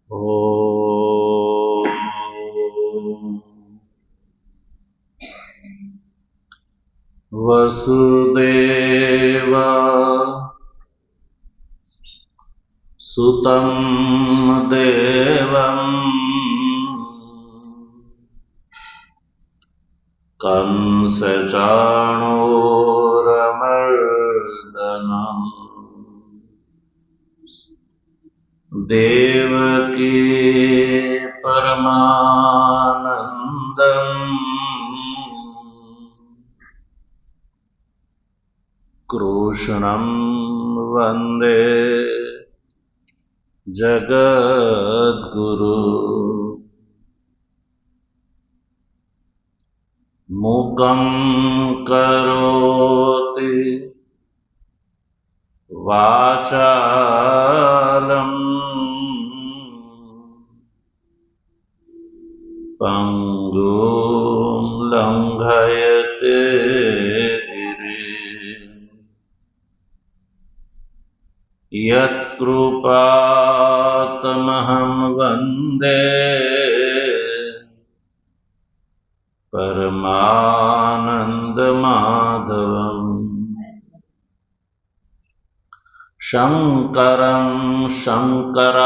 ॐ वसुदेव सुतं देवं कंसचाणूरमर्दनम् देवकी परमानन्दम् कृष्णं वन्दे जगद्गुरु। मूकं करोति वाचालं पङ्गुं लङ्घयते गिरिं यत्कृपातमहं वन्दे परमानन्दमाधवम्। शङ्करं शङ्कराचार्यं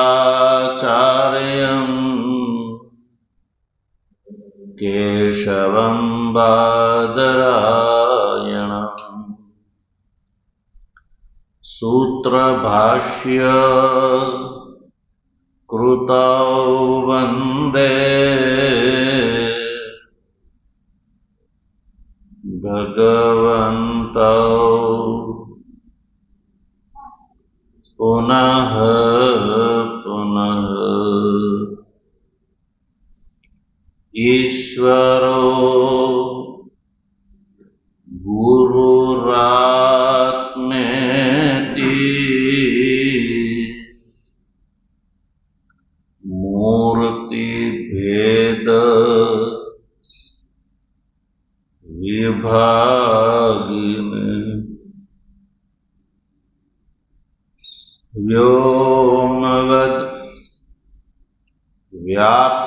केशवं बादरायणम् सूत्रभाष्य कृतौ वन्दे भगवन्तौ पुनः पुनः। ईश्वरो गुरुरात्मेति मूर्तिभेद विभागिने व्योमवद् व्याप्तदेहाय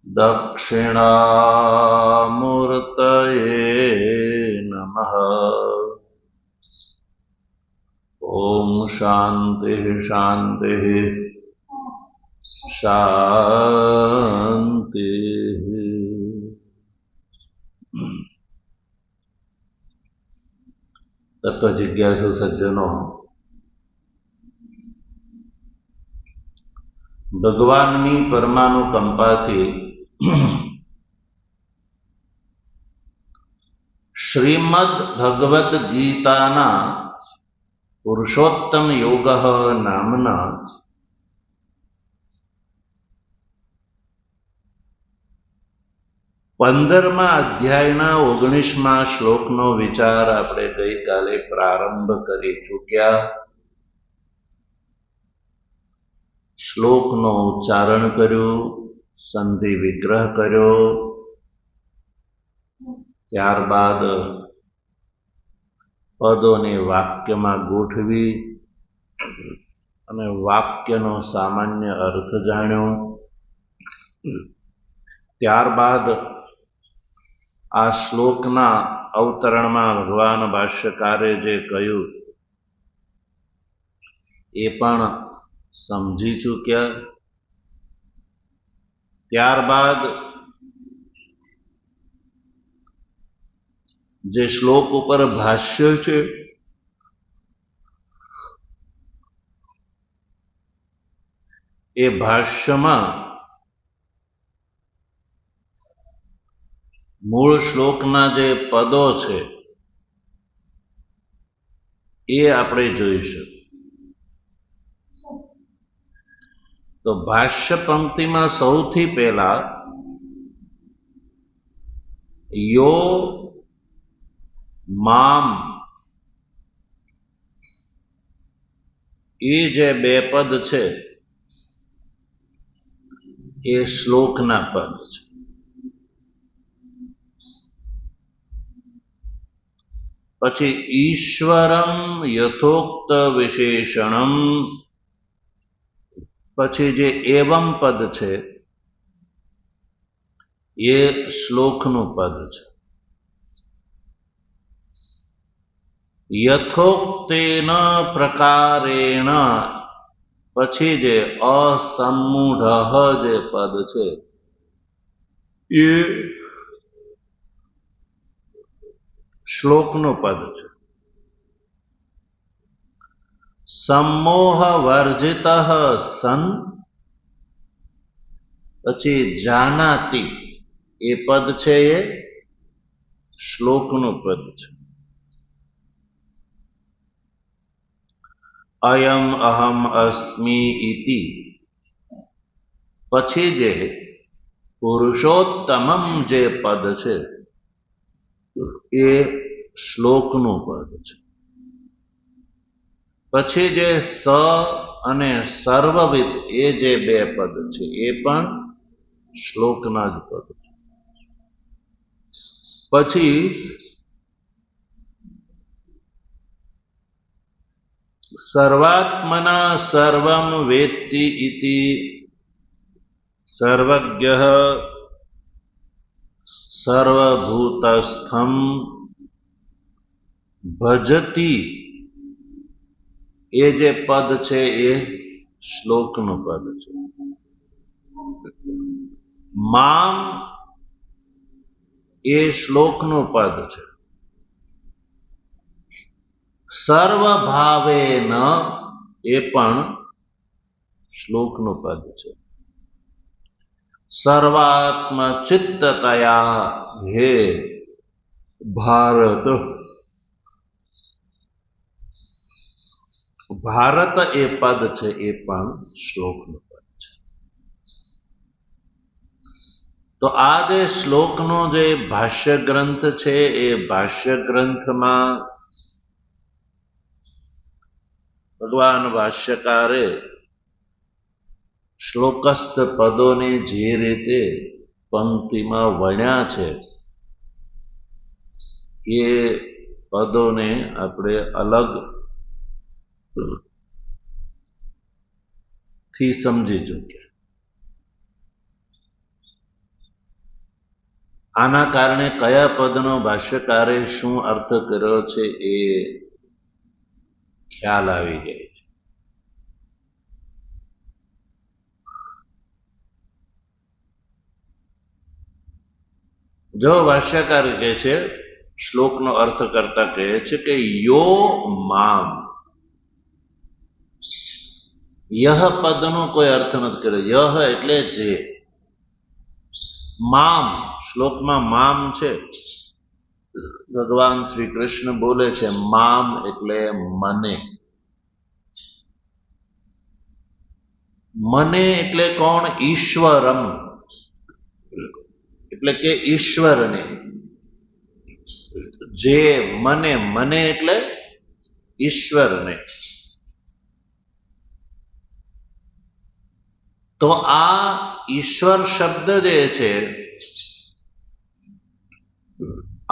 दक्षिणामूर्तये नमः। ॐ शान्तिः शान्तिः शान्तिः। तत्वजिज्ञासु सज्जनों, ભગવાનની પરમાનુકંપાથી શ્રીમદ ભગવદ્ ગીતાના પુરુષોત્તમ યોગ નામના 15મા અધ્યાયના 19મા શ્લોકનો વિચાર આપણે ગઈકાલે પ્રારંભ કરી ચૂક્યા. શ્લોકનો ઉચ્ચારણ કર્યું, સંધિ વિગ્રહ કર્યો, ત્યારબાદ પદોને વાક્યમાં ગોઠવી અને વાક્યનો સામાન્ય અર્થ જાણ્યો. ત્યારબાદ આ શ્લોકના અવતરણમાં ભગવાન ભાષ્યકારે જે કહ્યું એ પણ સમજી ચૂક્યા. ત્યારબાદ જે શ્લોક ઉપર ભાષ્ય છે એ ભાષ્યમાં મૂળ શ્લોકના જે પદો છે એ આપણે જોઈશું. તો ભાષ્ય પંક્તિમાં સૌથી પહેલા યો મામ એ જે બે પદ છે એ શ્લોકના પદ છે. પછી ઈશ્વરમ યથોક્ત વિશેષણમ, પછી જે એવમ પદ છે એ શ્લોકનું પદ છે. યથોક્તેન પ્રકારેણ, પછી જે અસમૂઢ જે પદ છે એ શ્લોકનું પદ છે. સમોહ વર્જિત સન, પછી જાનાતિ એ પદ છે એ શ્લોકનું પદ છે. અયમ અહમ અસ્મિ ઇતિ, પછી જે પુરુષોત્તમમ જે પદ છે એ શ્લોકનું પદ છે. પછી જે સ અને સર્વવિદ એ જે બે પદ છે એ પણ શ્લોકના જ પદ છે. પછી સર્વાત્મના સર્વમ વેત્તિ ઇતિ, સર્વજ્ઞઃ સર્વભૂતસ્થમ ભજતિ એ જે પદ છે એ શ્લોકનું પદ છે. મામ એ શ્લોકનું પદ છે. સર્વભાવેન એ પણ શ્લોકનું પદ છે. સર્વાત્મ ચિત્તતયા હે ભારત, ભારત એ પદ છે એ પણ શ્લોકનું પદ છે. તો આ જે શ્લોકનો જે ભાષ્ય ગ્રંથ છે એ ભાષ્ય ગ્રંથમાં ભગવાન ભાષ્યકારે શ્લોકસ્થ પદોને જે રીતે પંક્તિમાં વણ્યા છે એ પદોને આપણે અલગ થી સમજી ચૂક્યા. આના કારણે કયા પદનો ભાષ્યકારે શું અર્થ કર્યો છે એ ખ્યાલ આવી જાય છે. જો ભાષ્યકાર કહે છે, શ્લોકનો અર્થ કરતા કહે છે કે યો મામ, યહ પદનો કોઈ અર્થ નથી કર્યો. યહ એટલે જે, મામ શ્લોકમાં મામ છે. ભગવાન શ્રી કૃષ્ણ બોલે છે મામ એટલે મને. મને એટલે કોણ? ઈશ્વરમ, એટલે કે ઈશ્વરને. જે મને, મને એટલે ઈશ્વરને. તો આ ઈશ્વર શબ્દ જે છે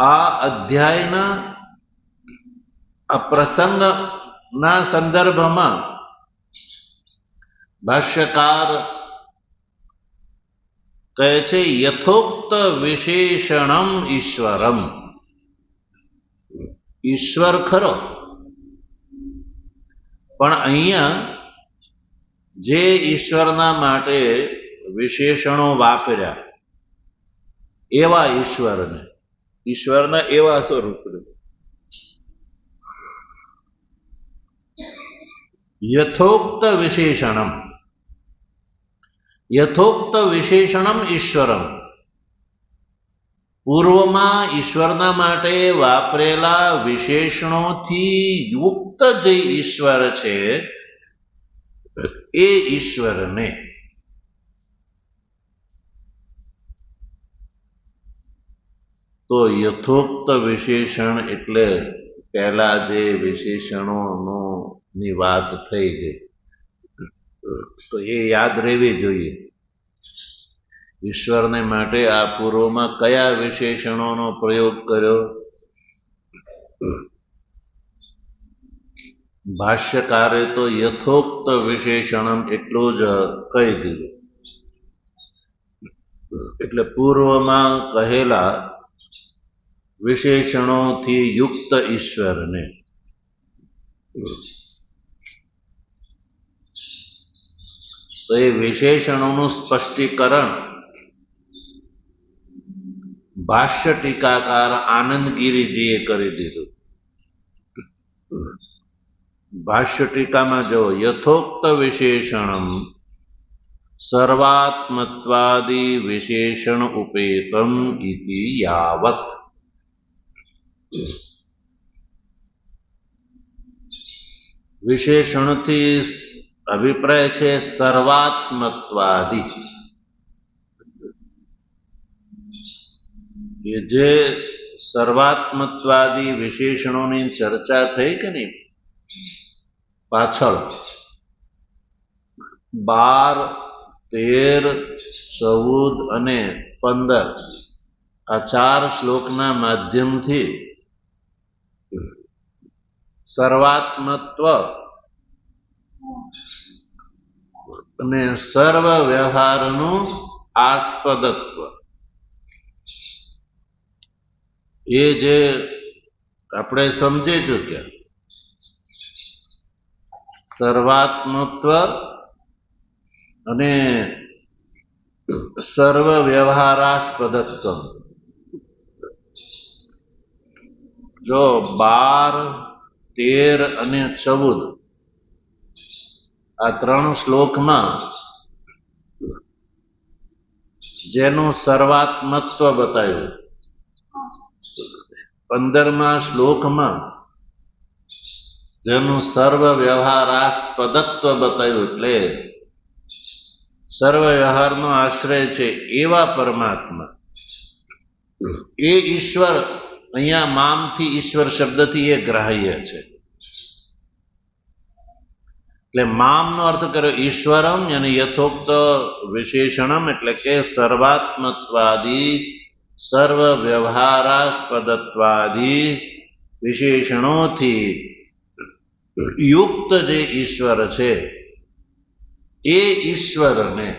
આ અધ્યાયના આ પ્રસંગના સંદર્ભમાં ભાષ્યકાર કહે છે યથોક્ત વિશેષણમ ઈશ્વરમ. ઈશ્વર ખરો, પણ અહીંયા જે ઈશ્વરના માટે વિશેષણો વાપર્યા એવા ઈશ્વરને, ઈશ્વરના એવા સ્વરૂપને યથોક્ત વિશેષણમ, યથોક્ત વિશેષણમ ઈશ્વરમ. પૂર્વમાં ઈશ્વરના માટે વાપરેલા વિશેષણોથી યુક્ત જે ઈશ્વર છે એ ઈશ્વરને. તો યથોક્ત વિશેષણ એટલે પહેલા જે વિશેષણોની વાત થઈ ગઈ તો એ યાદ રહેવી જોઈએ. ઈશ્વરને માટે આ પૂર્વમાં કયા વિશેષણોનો પ્રયોગ કર્યો? ભાષ્યકારે તો યથોક્ત વિશેષણમ એટલું જ કહી દીધું. એટલે પૂર્વમાં કહેલા વિશેષણોથી યુક્ત ઈશ્વરને તો એ વિશેષણોનું સ્પષ્ટીકરણ ભાષ્ય ટીકાકાર આનંદગીરીજીએ કરી દીધું. ભાષ્ય ટીકામાં જો યથોક્ત વિશેષણમ સર્વાત્મત્વાદિ વિશેષણ ઉપેતમ ઇતિ યાવત. વિશેષણથી અભિપ્રાય છે સર્વાત્મત્વાદિ, કે જે સર્વાત્મત્વાદી વિશેષણોની ચર્ચા થઈ કે નહીં પાછળ 12, 13, 14 અને 15 આ 4 શ્લોકના માધ્યમથી સર્વાત્મત્વ અને સર્વ વ્યવહારનું આસ્પદત્વ એ જે આપણે સમજી ચૂક્યા, સર્વાત્મત્વ અને સર્વ વ્યવહારાસ્પદત્વ. જો 12, 13 અને 14 આ 3 શ્લોકમાં જેનું સર્વાત્મત્વ બતાવ્યું, 15મા શ્લોકમાં જેનું સર્વ વ્યવહારાસ્પદત્વ બતાવ્યું, એટલે સર્વ વ્યવહારનો આશ્રય છે એવા પરમાત્મા, એ ઈશ્વર અહીંયા મામથી ઈશ્વર શબ્દથી એ ગ્રાહ્ય છે. એટલે મામનો અર્થ કર્યો ઈશ્વરમ અને યથોક્ત વિશેષણમ, એટલે કે સર્વાત્મત્વાદી સર્વ વ્યવહારાસ્પદત્વાદી વિશેષણોથી યુક્ત જે ઈશ્વર છે એ ઈશ્વરને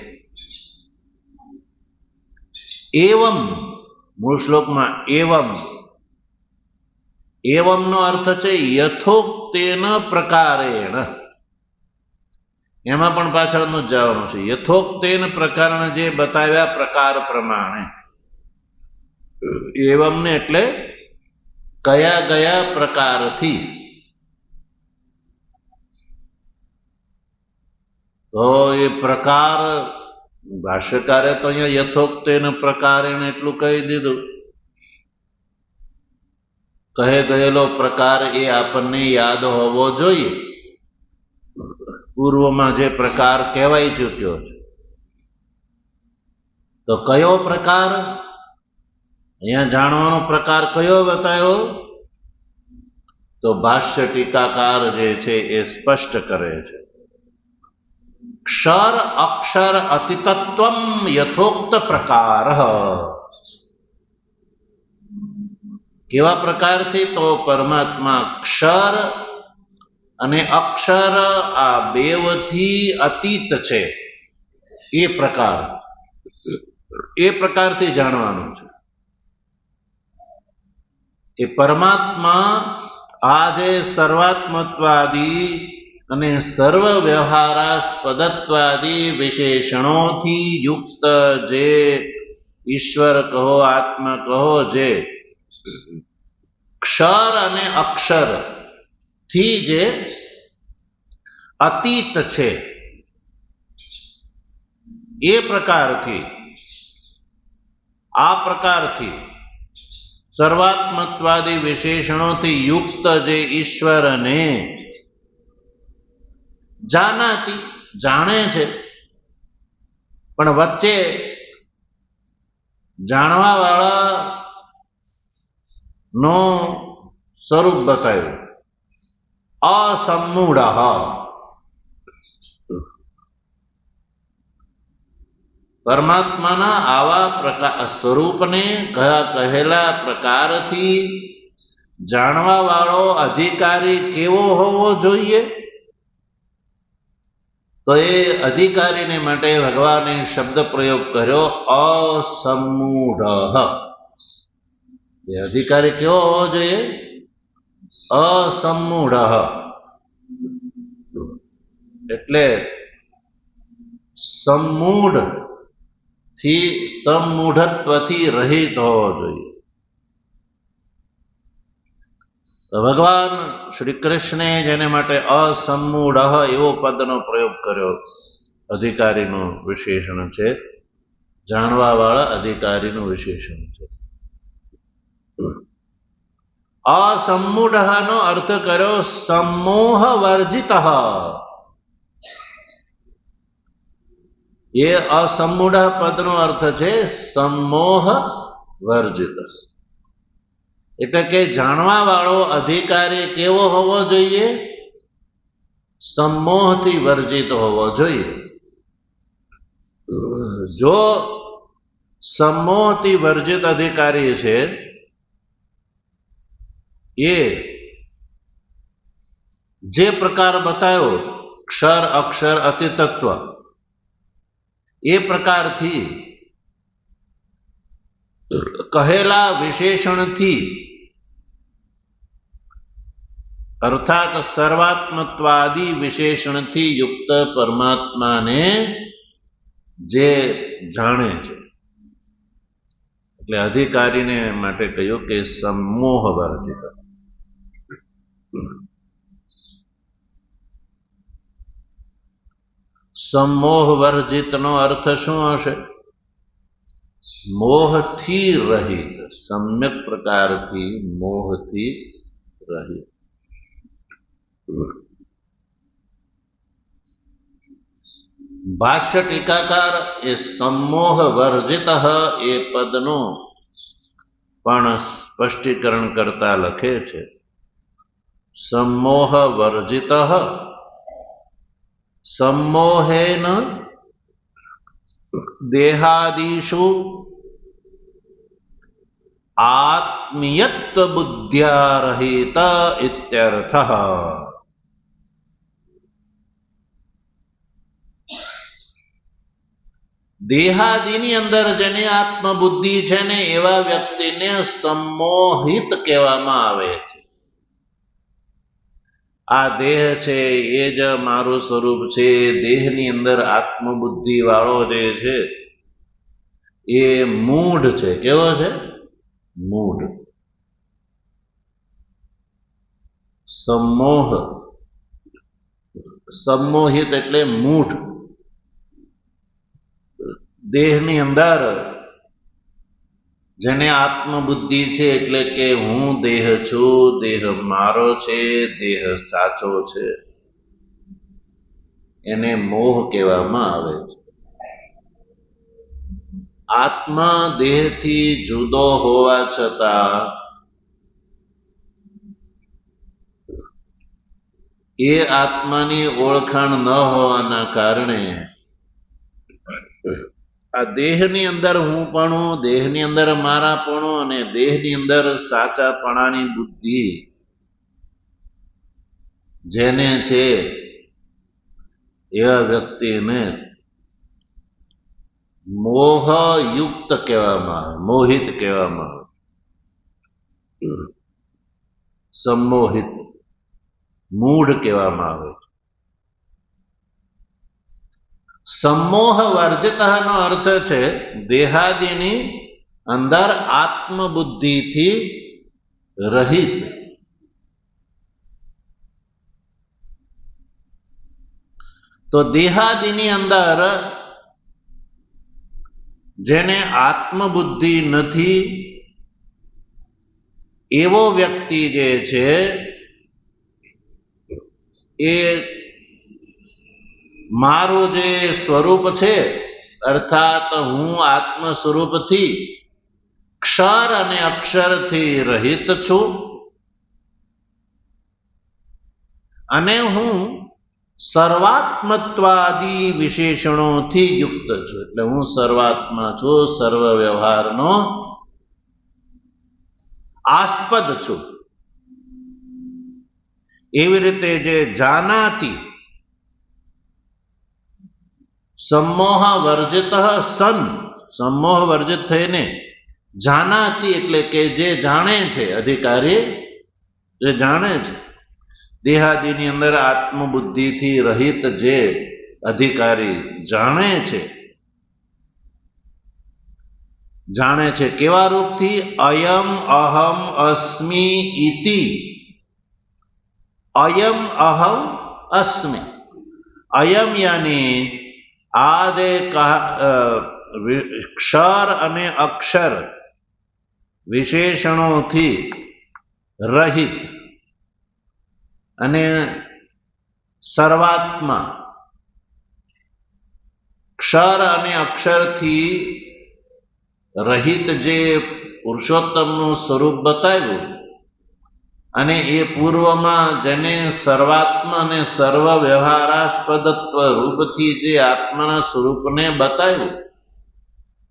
એવમ, મૂળ શ્લોકમાં એવમનો અર્થ છે યથોક્તેન પ્રકારેણ. એમાં પણ પાછળનું જ જવાનું છે. યથોક્તેન પ્રકારેણ જે બતાવ્યા પ્રકાર પ્રમાણે. એવમને એટલે કયા કયા પ્રકારથી. તો એ પ્રકાર ભાષ્યકારે તો અહીંયા યથોક્તેન પ્રકારેણ એટલું કહી દીધું. કહે ગયેલો પ્રકાર એ આપણને યાદ હોવો જોઈએ. પૂર્વમાં જે પ્રકાર કહેવાય ચૂક્યો છે, તો કયો પ્રકાર અહીંયા જાણવાનો પ્રકાર કયો બતાવ્યો? તો ભાષ્ય ટીકાકાર જે છે એ સ્પષ્ટ કરે છે. ક્ષર અક્ષર અતિતત્વમ યથોક્ત પ્રકાર. કેવા પ્રકારથી? તો પરમાત્મા ક્ષર અને અક્ષર આ બેવથી અતીત છે એ પ્રકાર, એ પ્રકારથી જાણવાનું છે કે પરમાત્મા આ જે સર્વાત્મત્વાદી અને સર્વ વ્યવહારાસ્પદત્વાદી વિશેષણોથી યુક્ત જે ઈશ્વર કહો, આત્મા કહો, જે ક્ષર અને અક્ષર થી જે અતીત છે એ પ્રકારથી, આ પ્રકારથી સર્વાત્મત્વાદી વિશેષણોથી યુક્ત જે ઈશ્વરને જાનાતી, જાણે છે, પણ વચ્ચે જાણવા વાળા નો સ્વરૂપ બતાવ્યું અસમ્મૂઢ. પરમાત્માના આવા સ્વરૂપને કહેલા પ્રકારથી જાણવા વાળો અધિકારી કેવો હોવો જોઈએ? તો એ અધિકારીને માટે ભગવાને શબ્દ પ્રયોગ કર્યો અસમ્મૂઢ. એ અધિકારી કેવો હોવો જોઈએ? અસમ્મૂઢ. એટલે સમ્મૂઢત્વથી રહિત હોવો જોઈએ. તો ભગવાન શ્રી કૃષ્ણે જેને માટે અસમ્મૂઢ એવો પદનો પ્રયોગ કર્યો. અધિકારીનું વિશેષણ છે, જાણવા વાળા અધિકારીનું વિશેષણ છે. અસમ્મૂઢ નો અર્થ કર્યો સમોહ વર્જિત. એ અસમ્મૂઢ પદનો અર્થ છે સમોહ વર્જિત. એટલે કે જાણવા વાળો અધિકારી કેવો હોવો જોઈએ? સમોહથી વર્જિત હોવો જોઈએ. જો સમોહથી વર્જિત અધિકારી છે એ જે પ્રકાર બતાવ્યો ક્ષર અક્ષર અતિતત્વ, એ પ્રકારથી કહેલા વિશેષણથી અર્થાત સર્વાત્મત્વાદી વિશેષણથી યુક્ત પરમાત્માને જે જાણે છે, એટલે અધિકારીને માટે કહ્યું કે સમોહ વર્જિત. સમોહ વર્જિત નો અર્થ શું હશે? મોહથી રહિત, સમ્યક પ્રકારથી મોહથી રહિત. ભાષ્ય ટીકાકાર એ સમોહ વર્જિત એ પદનું પણ સ્પષ્ટીકરણ કરતા લખે છે સમોહ વર્જિત સમોહેન દેહાદિષુ આત્મીયત્વ બુદ્ધ્યા રહિત ઇત્યર્થઃ. દેહાદિની અંદર જેની આત્મબુદ્ધિ છે ને એવા વ્યક્તિને સંમોહિત કહેવામાં આવે છે. આ દેહ છે એ જ મારું સ્વરૂપ છે. દેહની અંદર આત્મબુદ્ધિ વાળો જે છે એ મૂઢ છે. કેવો છે? મૂઢ. સમોહ, સંમોહિત એટલે મૂઢ. દેહની અંદર જેને આત્મબુદ્ધિ છે એટલે કે હું દેહ છું, દેહ મારો છે, દેહ સાચો છે, એને મોહ કહેવામાં આવે છે. આત્મા દેહથી જુદો હોવા છતાં એ આત્માની ઓળખાણ ન હોવાના કારણે આ દેહની અંદર હું પણ, દેહની અંદર મારા પણ અને દેહની અંદર સાચાપણાની બુદ્ધિ જેને છે એવા વ્યક્તિને મોહયુક્ત કહેવામાં આવે, મોહિત કહેવામાં આવે, સંમોહિત, મૂઢ કહેવામાં આવે. સમોહ વર્જિત નો અર્થ છે દેહાદિની અંદર આત્મબુદ્ધિથી રહિત. તો દેહાદિની અંદર જેને આત્મબુદ્ધિ નથી એવો વ્યક્તિ જે છે એ મારું જે સ્વરૂપ છે અર્થાત હું આત્મ સ્વરૂપથી ક્ષર અને અક્ષરથી રહિત છું અને હું સર્વાત્મત્વાદી વિશેષણોથી યુક્ત છું. એટલે હું સર્વાત્મા છું, સર્વ વ્યવહારનો આસ્પદ છું. એવી રીતે જે જાનાતિ સમોહ વર્જિત સન, સમોહ વર્જિત થઈને જાનાતિ એટલે કે જે જાણે છે, અધિકારી જે જાણે છે, દેહાદિની અંદર આત્મબુદ્ધિથી રહિત જે અધિકારી જાણે છે કેવા રૂપથી? અયમ અહમ અસ્મિ ઇતિ, અયમ અહમ અસ્મિ, અયમ યાની આ જે ક્ષર અને અક્ષર વિશેષણોથી રહિત અને સર્વાત્મા, ક્ષર અને અક્ષરથી રહિત જે પુરુષોત્તમનું સ્વરૂપ બતાવ્યું, અને એ પૂર્વમાં જેને સર્વાત્મા અને સર્વ વ્યવહારાસ્પદત્વ રૂપથી જે આત્માના સ્વરૂપને બતાવ્યું,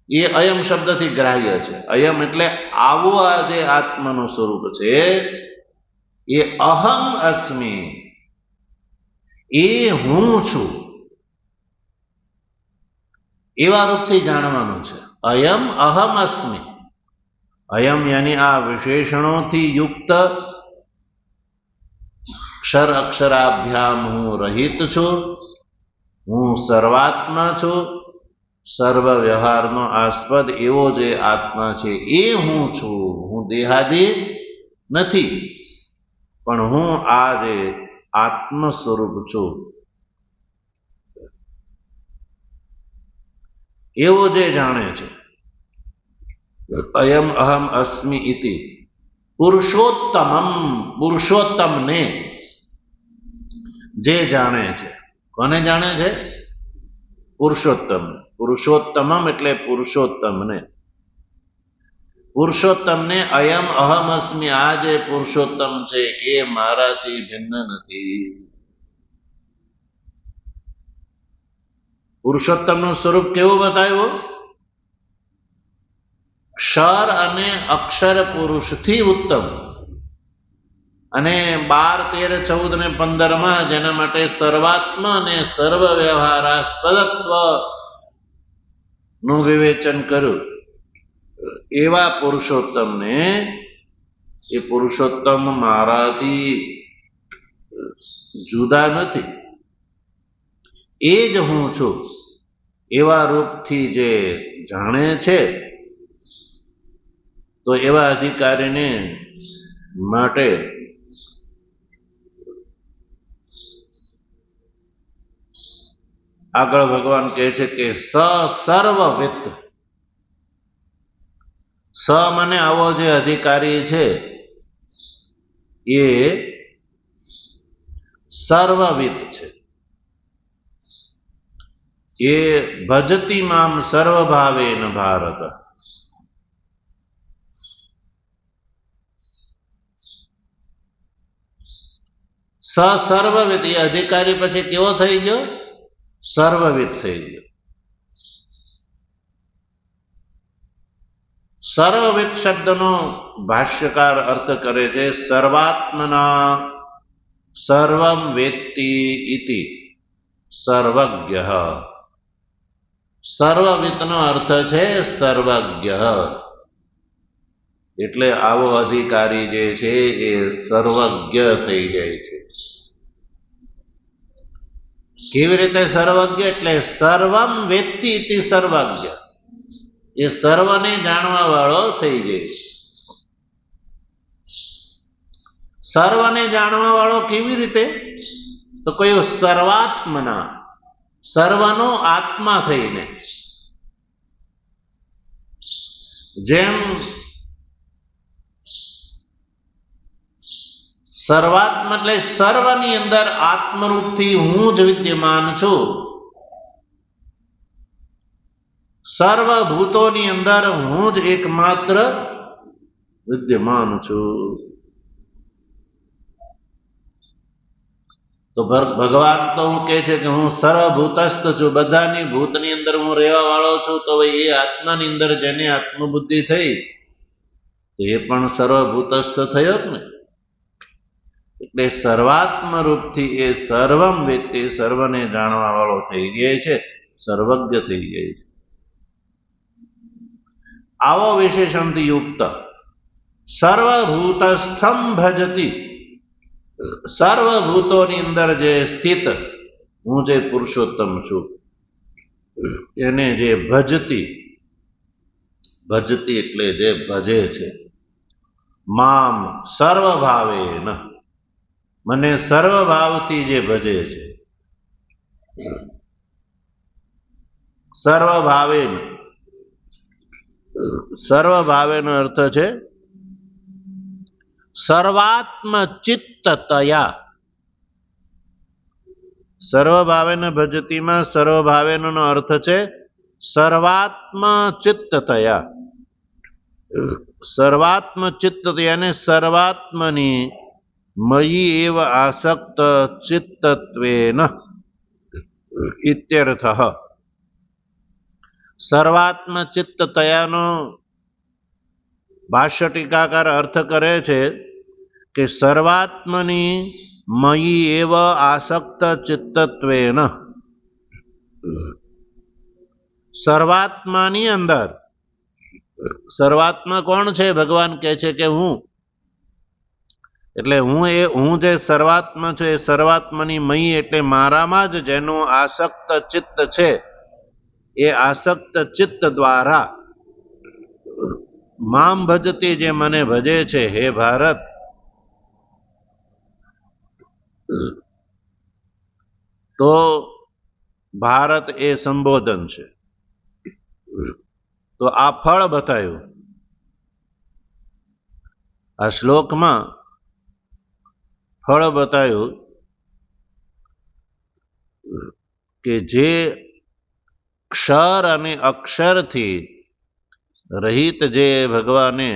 એ અયમ શબ્દથી ગ્રાહ્ય છે. અયમ એટલે આવું આ જે આત્માનું સ્વરૂપ છે એ અહમ અસ્મિ, એ હું છું, એવા રૂપથી જાણવાનું છે. અયમ અહમ અસ્મિ, અયમ યાની આ વિશેષણોથી યુક્ત ક્ષર અક્ષરાભ્યામ હું રહિત છું, હું સર્વાત્મા છું, સર્વ વ્યવહારનો આસ્પદ એવો જે આત્મા છે એ હું છું. હું દેહાદી નથી, પણ હું આ જે આત્મ સ્વરૂપ છું એવો જે જાણે છે. અયમ અહમ અસ્મિ ઇતિ પુરુષોત્તમમ, પુરુષોત્તમને જે જાણે છે. કોને જાણે છે? પુરુષોત્તમ. પુરુષોત્તમમ એટલે પુરુષોત્તમને. પુરુષોત્તમને અયમ અહમ અસ્મિ, આ જે પુરુષોત્તમ છે એ મારાથી ભિન્ન નથી. પુરુષોત્તમનું સ્વરૂપ કેવું બતાવ્યું? ક્ષર અને અક્ષર પુરુષથી ઉત્તમ. અને 12, 13, 14 ને 15 જેના માટે સર્વાત્મા અને સર્વ વ્યવહારાસ્પદત્વ નું વિવેચન કર્યું, એવા પુરુષોત્તમને, એ પુરુષોત્તમ મારાથી જુદા નથી, એ જ હું છું, એવા રૂપથી જે જાણે છે, તો એવા અધિકારીને માટે આગળ ભગવાન કહે છે કે સ સર્વવિત્ત, સ મને આવો જે અધિકારી છે એ સર્વવિત્ત છે. એ ભજતી મામ સર્વભાવેન ભારત, સર્વવિત્ત. એ અધિકારી પછી કેવો થઈ ગયો? સર્વવિત્ત થઈ ગયો. સર્વવિત્ત શબ્દનો ભાષ્યકાર અર્થ કરે છે સર્વાત્મના સર્વમ વેત્તિ ઇતિ સર્વજ્ઞ. સર્વવિત્તનો અર્થ છે સર્વજ્ઞ. એટલે આવો અધિકારી જે છે એ સર્વજ્ઞ થઈ જાય છે. કેવી રીતે સર્વજ્ઞ? એટલે સર્વમ વેત્તિ ઇતિ સર્વજ્ઞ, એ સર્વને જાણવા વાળો થઈ જાય છે. સર્વને જાણવા વાળો કેવી રીતે? તો કયો? સર્વાત્મના, સર્વનો આત્મા થઈને. જેમ સર્વાત્મા એટલે સર્વની અંદર આત્મરૂપથી હું જ વિદ્યમાન છું, સર્વભૂતોની અંદર હું જ એકમાત્ર વિદ્યમાન છું. તો ભગવાન તો હું કહે છે કે હું સર્વભૂતસ્થ છું, બધાની ભૂતની અંદર હું રહેવા વાળો છું. તો એ આત્માની અંદર જેને આત્મબુદ્ધિ થઈ તો એ પણ સર્વભૂતસ્થ થયો જ ને. એટલે સર્વાત્મ રૂપથી એ સર્વમ વેત્તિ, સર્વને જાણવા વાળો થઈ જાય છે, સર્વજ્ઞ થઈ જાય છે. આવો વિશેષણથી યુક્ત સર્વભૂતસ્થમ ભજતી, સર્વભૂતોની અંદર જે સ્થિત હું જે પુરુષોત્તમ છું એને જે ભજતી, ભજતી એટલે જે ભજે છે, મામ સર્વભાવેન, મને સર્વભાવથી જે ભજે છે. સર્વભાવેન, સર્વભાવેનો અર્થ છે સર્વાત્મ ચિત્તતયા. સર્વભાવેન ભજતીમાં સર્વભાવેનો અર્થ છે સર્વાત્મ ચિત્તતયા. સર્વાત્મ ચિત્તતયા ને સર્વાત્મની મયી એવ આસક્ત ચિત્તત્વેન ઇત્યર્થઃ. સર્વાત્મ ચિત્તતયાનો ભાષ્ય ટીકાકાર અર્થ કરે છે કે સર્વાત્મની મયી એવ આસક્ત ચિત્તત્વેન, સર્વાત્માની અંદર, સર્વાત્મા કોણ છે? ભગવાન કહે છે કે હું, એટલે હું જે સર્વાત્મા છે એ સર્વાત્માની મયી એટલે મારામાં જ જેનું આસક્ત ચિત્ત છે એ આસક્ત ચિત્ત દ્વારા મામ ભજતી, જે મને ભજે છે હે ભારત, તો ભારત એ સંબોધન છે. તો આ ફળ બતાવ્યું આ શ્લોકમાં, ફળ બતાવ્યું કે જે ક્ષર અને અક્ષરથી રહિત જે ભગવાને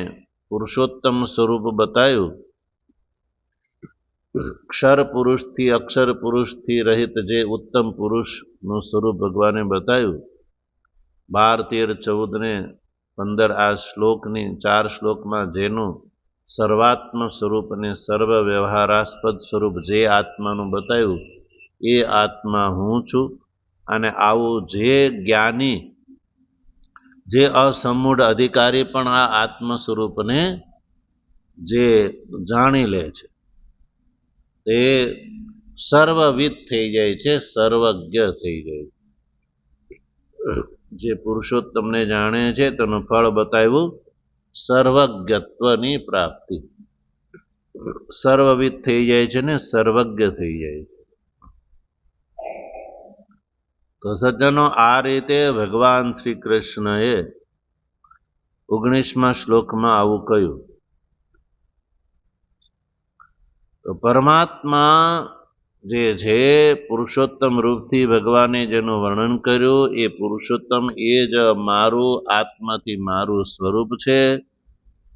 પુરુષોત્તમ સ્વરૂપ બતાવ્યું, ક્ષર પુરુષથી અક્ષર પુરુષથી રહિત જે ઉત્તમ પુરુષનું સ્વરૂપ ભગવાને બતાવ્યું, 12, 13, 14 ને 15 આ શ્લોકની 4 શ્લોકમાં જેનું સર્વાત્મ સ્વરૂપ અને સર્વ વ્યવહારાસ્પદ સ્વરૂપ જે આત્માનું બતાવ્યું એ આત્મા હું છું. અને આવું જે જ્ઞાની, જે અસમૂઢ અધિકારી પણ આ આત્મ સ્વરૂપને જે જાણી લે છે તે સર્વવિદ થઈ જાય છે, સર્વજ્ઞ થઈ જાય છે. જે પુરુષોત્તમને જાણે છે તેનું ફળ બતાવ્યું સર્વજ્ઞત્વની પ્રાપ્તિ. સર્વવિદ થઈ જાય છે ને સર્વજ્ઞ થઈ જાય છે. તો સજ્જનો, આ રીતે ભગવાન શ્રી કૃષ્ણએ 19મા શ્લોકમાં આવું કહ્યું. તો પરમાત્મા જે છે પુરુષોત્તમ રૂપથી ભગવાને જેનું વર્ણન કર્યું એ પુરુષોત્તમ એ જ મારું આત્માથી મારું સ્વરૂપ છે,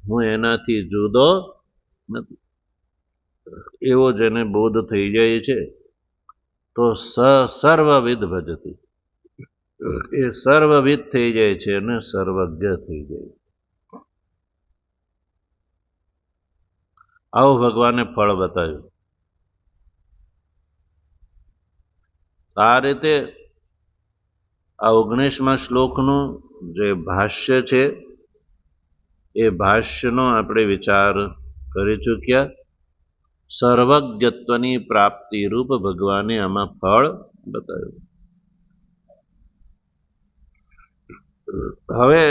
હું એનાથી જુદો નથી. એવો જેને બોધ થઈ જાય છે તો સર્વવિદ ભજતી, એ સર્વવિદ થઈ જાય છે અને સર્વજ્ઞ થઈ જાય છે. આવું ભગવાને ફળ બતાવ્યું. આ રીતે આ 19મા શ્લોકનું જે ભાષ્ય છે એ ભાષ્યનો આપણે વિચાર કરી ચૂક્યા. સર્વજ્ઞત્વની પ્રાપ્તિ રૂપ ભગવાને આમાં ફળ બતાવ્યું. હવે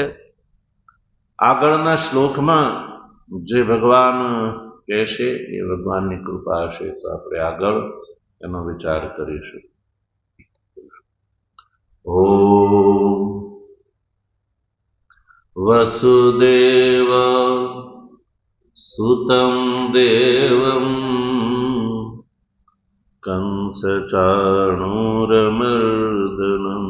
આગળના શ્લોકમાં જે ભગવાન કહેશે એ ભગવાનની કૃપા હશે તો આપણે આગળ એનો વિચાર કરીશું. ઓમ વસુદેવ સુતં દેવં કંસચાણૂરમર્દનમ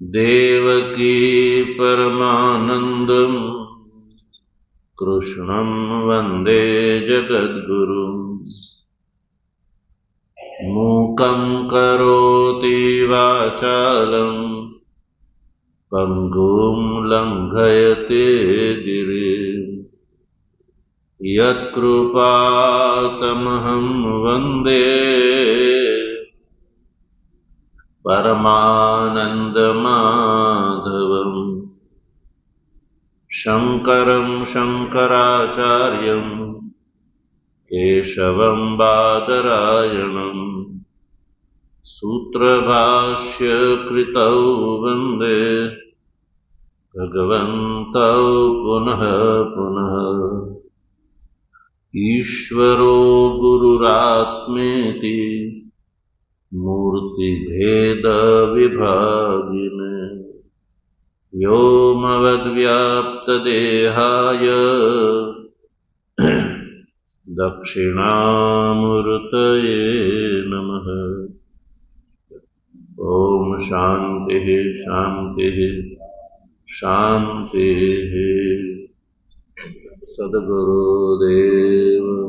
દેવકી પરમાનંદમ કૃષ્ણં વંદે જગદ્ગુરું. મૂકં કરોતિ વાચાલં પંગું લંઘયતે ગિરિં यत्कृपातमहं वन्दे परमानन्दमाधवम् शङ्करं शङ्कराचार्यं केशवं बादरायणम् सूत्रभाष्यकृतौ वन्दे भगवन्तौ पुनः पुनः ईश्वरो गुरुरात्मेति मूर्तिभेदविभागिने व्योमवद्व्याप्तदेहाय दक्षिणामूर्तये नमः। ॐ शान्तिः शान्तिः शान्तिः। सद्गुरुदेव